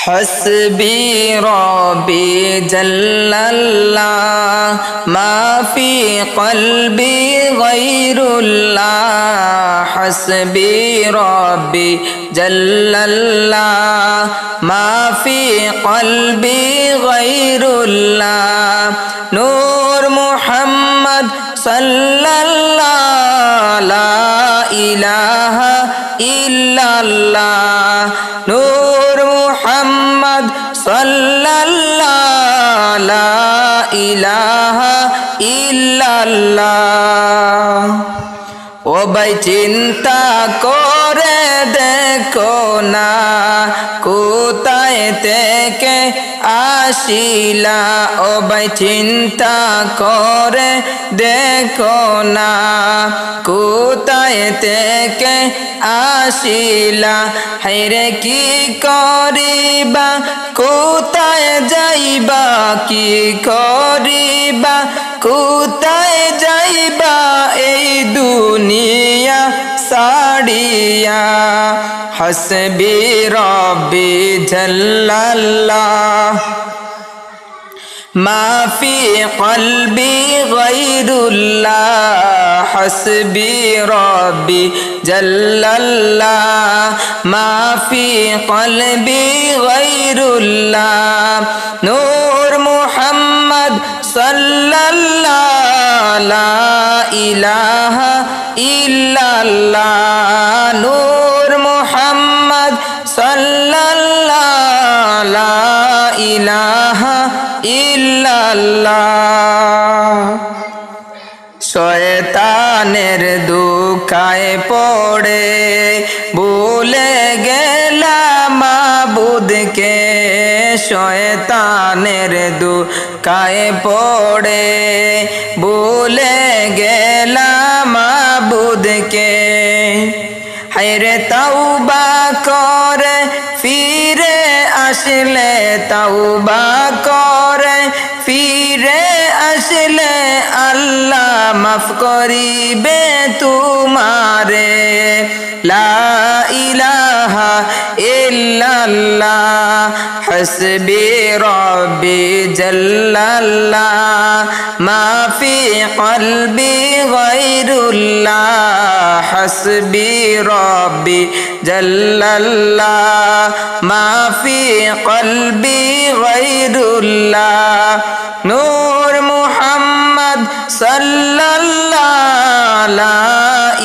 حسبي ربي جل الله ما في قلبي غير الله حسبي ربي جل الله ما في قلبي غير الله نور محمد صلى الله لا إله إلا الله نور محمد صلى الله لا إله إلا الله ও ভাই চিন্তা করে দেখো না কোথায় থেকে আসিলা ও ভাই চিন্তা করে দেখো না কোথায় থেকে আসিলা হায়রে কি করিবা কোথায় যাইবা কি করিবা কোথায় যাইবা এই দুনিয়া সাড়িয়া হাসবি রব্বি জাল্লাল্লাহ ما في قلبي غير الله حسبي ربي جل الله ما في قلبي غير الله نور محمد صلى الله لا إله إلا الله نور محمد صلى الله لا إله ইল্লাল্লাহ শয়তানের দুখায় পড়ে ভুলে গেলাম মাবুদকে শয়তানের দুখায় পড়ে ভুলে গেলাম মাবুদকে হায়রে তাওবা করে ফিরে আসলে তাওবা করে ফিরে আসলে আল্লাহ মাফ করিবে তোমারে লা ইলাহা ইল্লাল্লাহ হাসবি রব্বি জাল্লাল্লাহ মা ফি কলবি গায়রুল্লাহ হাসবি রব্বি জাল্লাল্লাহ মা ফি কলবি গায়রুল্লাহ নূর মুহাম্মদ সাল্লাল্লাহ লা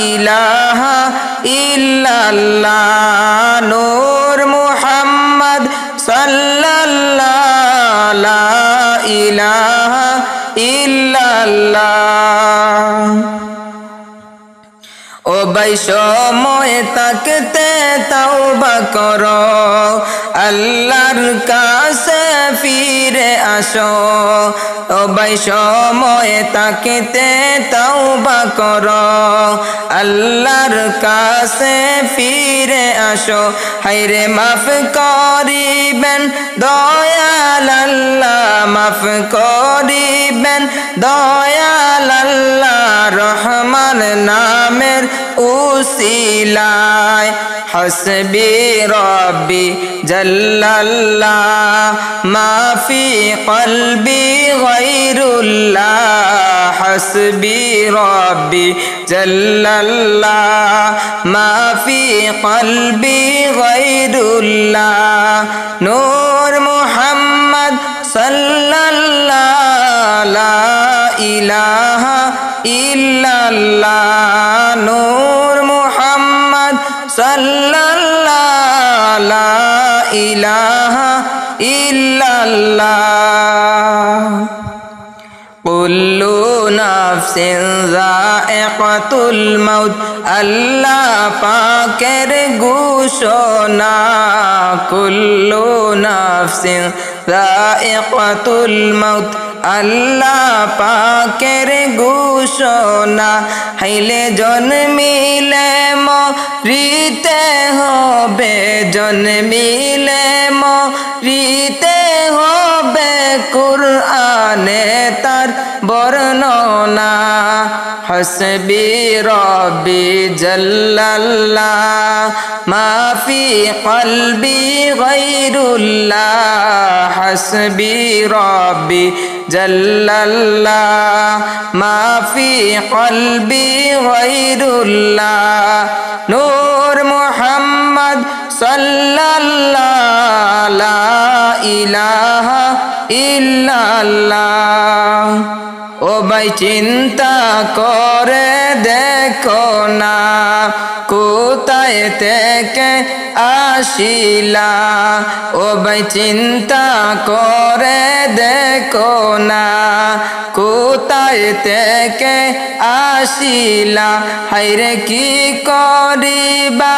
ইলাহা ইল্লাল্লাহ নূর মুহাম্মদ সাল্লাল্লাহ লা ইলাহা ইল্লাল্লাহ ও ভাই সময় থাকতে তাওবা করো আল্লাহর কাছে ফিরে আসো ও ভাই সময় থাকতে তাওবা করো আল্লাহর কাছে ফিরে আসো হায়রে মাফ করিবেন দয়াল আল্লাহ মাফ করিবেন দয়াল আল্লাহ রহমান নামের উসিলায় হাসবি রব্বি জাল্লাল্লাহ মা ফি কলবি গায়রুল্লাহ হাসবি রব্বি জাল্লাল্লাহ মা ফি কলবি গায়রুল্লাহ নূর মুহাম্মদ সাল্লাল্লাহ লা ইলাহা ইল্লাল্লাহ নূর মুহাম্মদ সাল্লাল্লাহ লা ইলাহা ইল্লাল্লাহ কুল্লু নাফসিন যায়িকাতুল মাউত আল্লাহ পাকের ঘোষণা কুল্লু নাফসিন যায়িকাতুল মাউত আল্লাহ পাকের ঘোষণা হাইলে জন্মিলে মরিতে হবে জন্মিলে মরিতে হবে কুরআনে তার বর্ণনা حسبي ربي جل الله ما في قلبي غير الله حسبي ربي جل الله ما في قلبي غير الله نور محمد صلى الله لا إله إلا الله ও ভাই চিন্তা করে দেখো না কোথায় থেকে আসিলা ও ভাই চিন্তা করে দেখো না কোথায় থেকে আসিলা হায়রে কি করিবা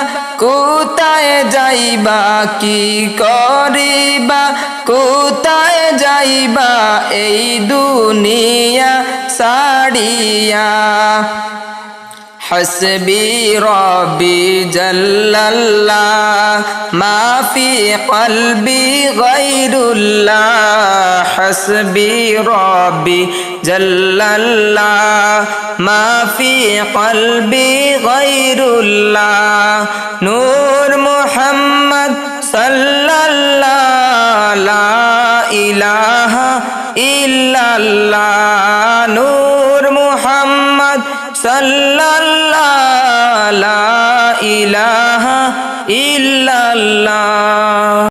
কোথায় যাইবা কি করিবা কোথায় যাইবা এই দুনিয়া ছাড়িয়া حسبي ربي جل الله ما في قلبي غير الله حسبي ربي جل الله ما في قلبي غير الله نور محمد صلى الله لا إله إلا الله نور محمد صلى الله لا إله إلا الله